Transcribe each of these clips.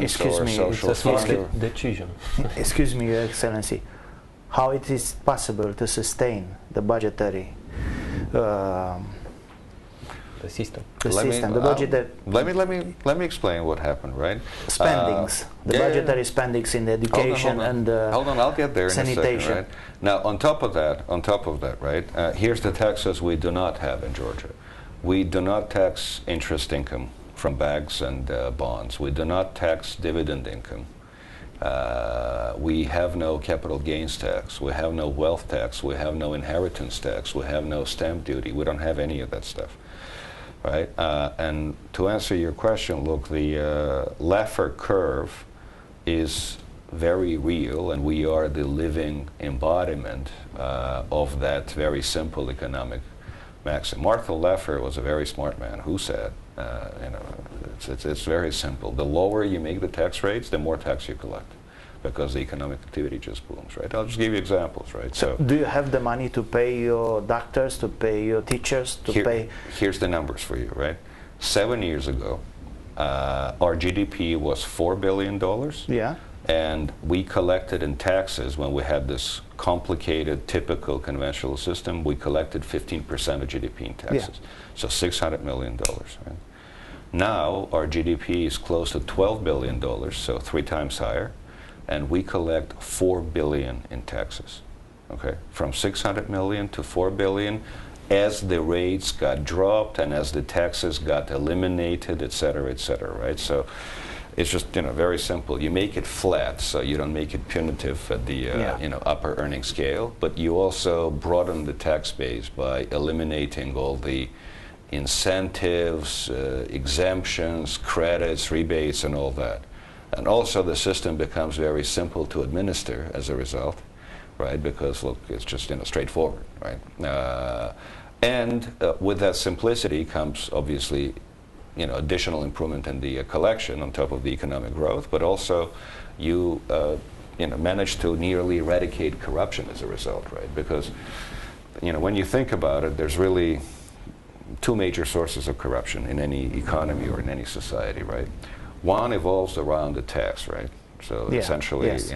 Excuse me, social it's a structure. decision. Excuse me, Your Excellency, how it is possible to sustain the budgetary The system. the budget Let me explain what happened, right? spendings, the budgetary spendings in education and hold on, I'll get there in a sanitation. second, right? Now, on top of that, right? Here's the taxes we do not have in Georgia. We do not tax interest income from banks and bonds. We do not tax dividend income. We have no capital gains tax. We have no wealth tax. We have no inheritance tax. We have no stamp duty. We don't have any of that stuff, right? And to answer your question, look, the Laffer curve is very real, and we are the living embodiment of that very simple economic maxim. Martha Laffer was a very smart man who said, it's very simple. The lower you make the tax rates, the more tax you collect, because the economic activity just booms, right? I'll just give you examples, right? So do you have the money to pay your doctors, to pay your teachers, to pay? Here's the numbers for you, right? 7 years ago, our GDP was $4 billion. Yeah. And we collected in taxes, when we had this complicated, typical, conventional system, we collected 15% of GDP in taxes. Yeah. So $600 million, right? Now, our GDP is close to $12 billion, so 3 times higher, and we collect $4 billion in taxes, okay? From 600 million to 4 billion, as the rates got dropped and as the taxes got eliminated, et cetera, right? So it's just, very simple. You make it flat, so you don't make it punitive at the upper earning scale, but you also broaden the tax base by eliminating all the incentives, exemptions, credits, rebates, and all that. And also the system becomes very simple to administer as a result, right? Because, look, it's just straightforward, right? And with that simplicity comes, obviously, additional improvement in the collection on top of the economic growth, but also you manage to nearly eradicate corruption as a result, right? Because when you think about it, there's really 2 major sources of corruption in any economy or in any society, right? One evolves around the tax, right? So essentially, yes.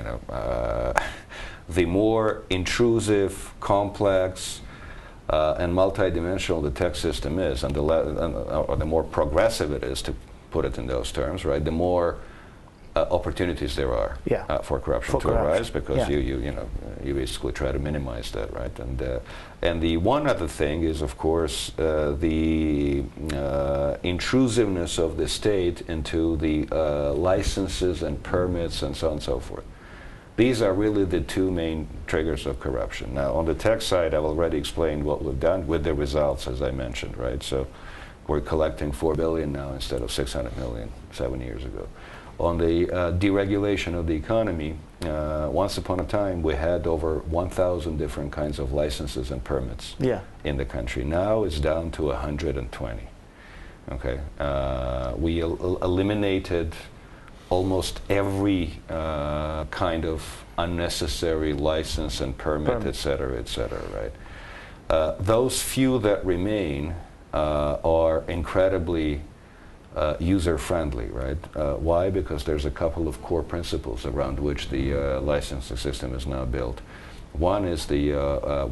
The more intrusive, complex, and multidimensional the tax system is, and or the more progressive it is, to put it in those terms, right? The more opportunities there are for corruption to arise, because you basically try to minimize that, right? And the one other thing is, of course, the intrusiveness of the state into the licenses and permits and so on and so forth. These are really the 2 main triggers of corruption. Now, on the tax side, I've already explained what we've done with the results, as I mentioned, right? So we're collecting $4 billion now instead of $600 million 7 years ago. On the deregulation of the economy, once upon a time, we had over 1,000 different kinds of licenses and permits in the country. Now it's down to 120, okay? We eliminated almost every kind of unnecessary license and permit, et cetera, right? Those few that remain are incredibly user-friendly, right? Why? Because there's a couple of core principles around which the licensing system is now built. One is the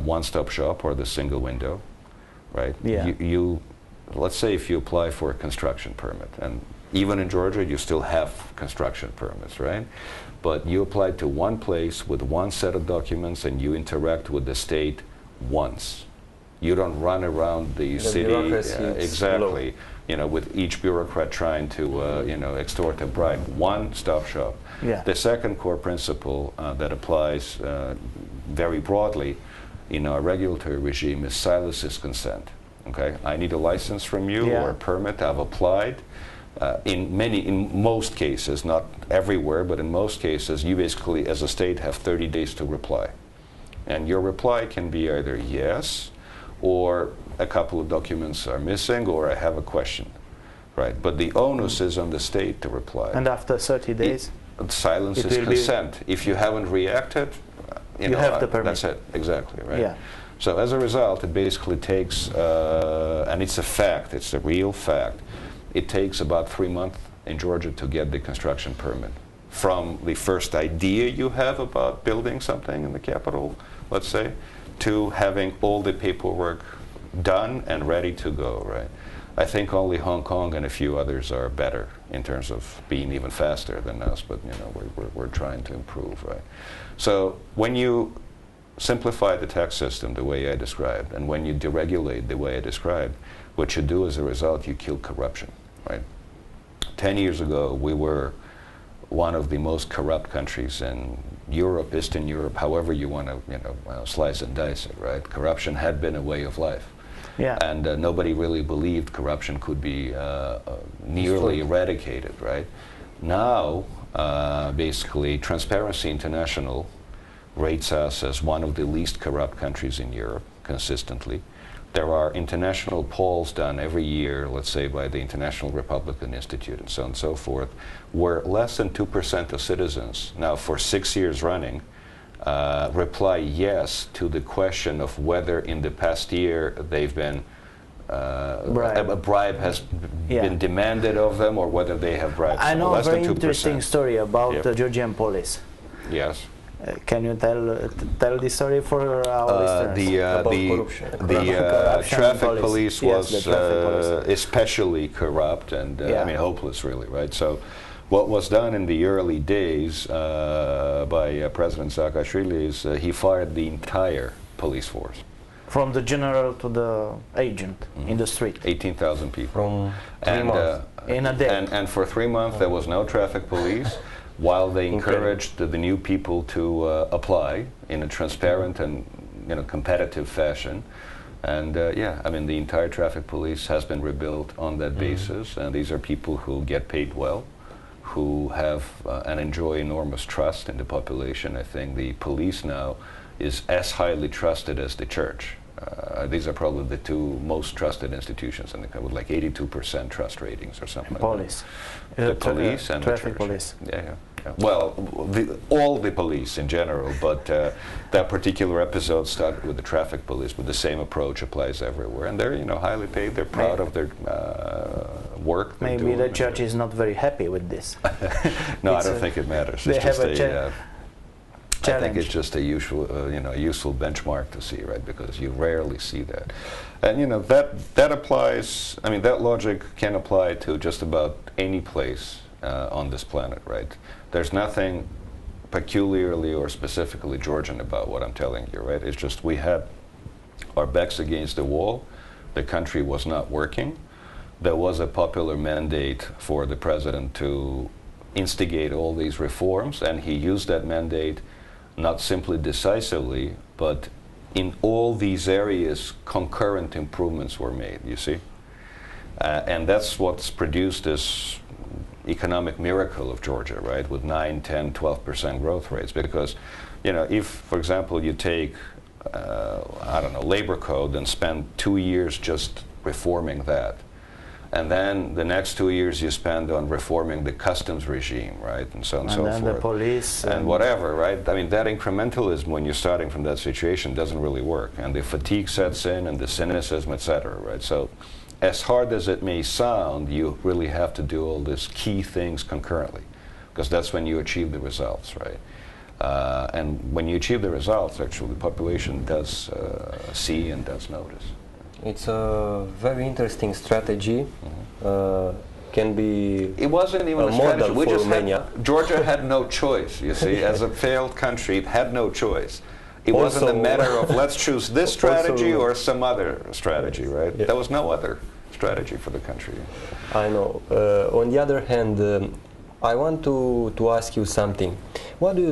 one-stop shop, or the single window, right? Yeah. Let's say if you apply for a construction permit, and even in Georgia, you still have construction permits, right? But you apply to one place with one set of documents, and you interact with the state once. You don't run around the city, exactly, with each bureaucrat trying to, extort a bribe. One-stop shop. Yeah. The second core principle that applies very broadly in our regulatory regime is silence consent. Okay, I need a license from you or a permit. I've applied. In most cases, not everywhere, but in most cases, you basically, as a state, have 30 days to reply. And your reply can be either yes, or a couple of documents are missing, or I have a question, right? But the onus is on the state to reply. And after 30 days? Silence is consent. If you haven't reacted, you have the permit. That's it, exactly, right? Yeah. So as a result, it basically takes, and it's a fact, it's a real fact, it takes about 3 months in Georgia to get the construction permit. From the first idea you have about building something in the capital, let's say, to having all the paperwork done and ready to go, right? I think only Hong Kong and a few others are better in terms of being even faster than us, but you know, we're trying to improve, right? So when you simplify the tax system the way I described, and when you deregulate the way I described, what you do as a result, you kill corruption, right? 10 years ago, we were one of the most corrupt countries in Europe, Eastern Europe, however you want to, you know, slice and dice it, right? Corruption had been a way of life. Yeah. And nobody really believed corruption could be nearly eradicated, right? Now, basically, Transparency International rates us as one of the least corrupt countries in Europe, consistently. There are international polls done every year, let's say by the International Republican Institute and so on and so forth, where less than 2% of citizens, now for 6 years running, reply yes to the question of whether in the past year they've been a bribe has been demanded of them, or whether they have bribed. I know a less very than 2%. interesting story about the Georgian police. Yes. Can you tell the story for our listeners? The traffic police was the traffic police. especially corrupt and I mean hopeless, really, right? So what was done in the early days by President Saakashvili is he fired the entire police force. From the general to the agent in the street. 18,000 people. From 3 months. In a day. And for 3 months there was no traffic police, while they encouraged the new people to apply in a transparent and competitive fashion. And yeah, I mean the entire traffic police has been rebuilt on that basis, and these are people who get paid well, who have and enjoy enormous trust in the population. I think the police now is as highly trusted as the church. These are probably the two most trusted institutions in the country, with like 82% trust ratings or something. Police. The police and the traffic church. police. Yeah. Well, all the police in general, but that particular episode started with the traffic police, but the same approach applies everywhere. And they're highly paid. They're proud of their work. Maybe the church is not very happy with this. No, I don't think it matters. It's just I think it's just a useful benchmark to see, right? Because you rarely see that, and that applies. I mean, that logic can apply to just about any place on this planet, right? There's nothing peculiarly or specifically Georgian about what I'm telling you, right? It's just we had our backs against the wall. The country was not working. There was a popular mandate for the president to instigate all these reforms, and he used that mandate not simply decisively, but in all these areas, concurrent improvements were made, you see? And that's what's produced this economic miracle of Georgia, right? With 9, 10, 12% growth rates. Because, if, for example, you take, labor code and spend 2 years just reforming that, and then the next 2 years you spend on reforming the customs regime, right, and so on and so forth. And then the police. And whatever, right? I mean, that incrementalism, when you're starting from that situation, doesn't really work. And the fatigue sets in, and the cynicism, etc., right? So as hard as it may sound, you really have to do all these key things concurrently, because that's when you achieve the results, right? And when you achieve the results, actually, the population does see and does notice. It's a very interesting strategy. Can be it wasn't even a model we for just Romania. Georgia had no choice, you see. As a failed country, it had no choice. It wasn't a matter of let's choose this strategy or some other strategy, right? Yeah. There was no other strategy for the country. I know. On the other hand, I want to ask you something. What do you